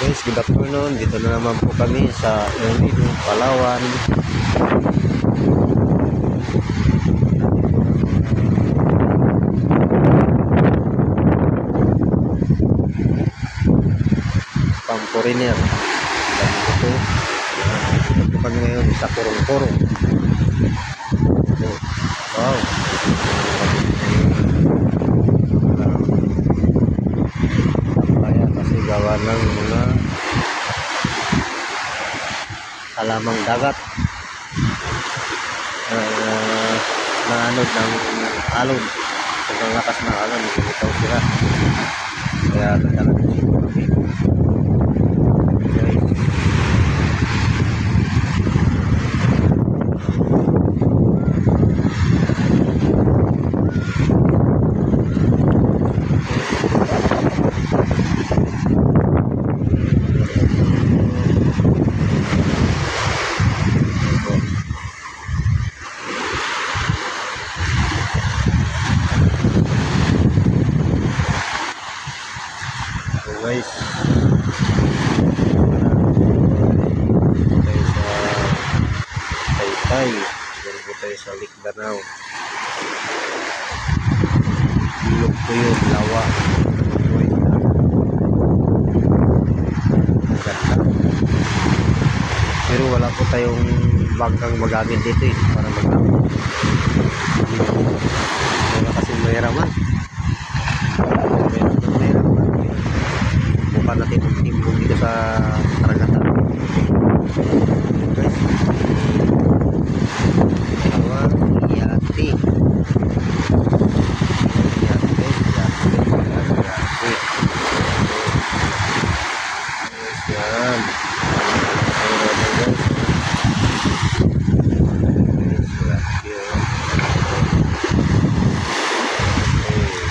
Guys, good afternoon. Dito na naman po kami sa El Nido, Palawan. Pang-foreigner. Dito po kami ngayon sa Kurong-Kurong. Wow. Kaya kasi gawa ng mga halamang dagat na anod ng alon. Sobrang lakas ng alon, lumitaw sila. Kaya nagkalat dito kami. Guys, tayo sa Taytay, dito po tayo sa Likdanao, Ilog Tuyod, Lawa. Ganda, pero wala po tayong bangkang magamit dito para maglaro. Wala kasi mahiraman. Bukan natin yung timbong dito sa karagatan. Guys, Palawan, Yati. Yan.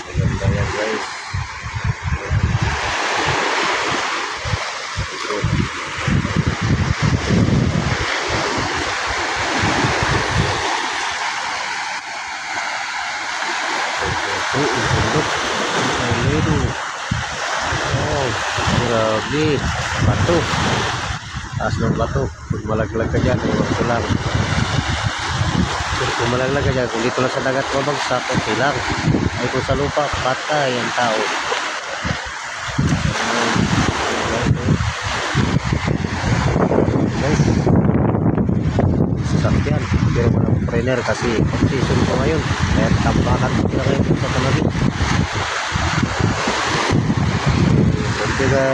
Maganda yan, guys. Oh, grabe. Bato. Taas ng bato. Kung malaglag ka dyan, iwan ko lang. Kung malaglag ka dyan, kung dito lang sa dagat mabagsak, okay lang. Ay kung sa lupa, patay ang tao. Guys, sasakyan. Pero walang trainer kasi competition ko ngayon. Kaya tambakan ko sila ngayon sa kanabi. Okay guys.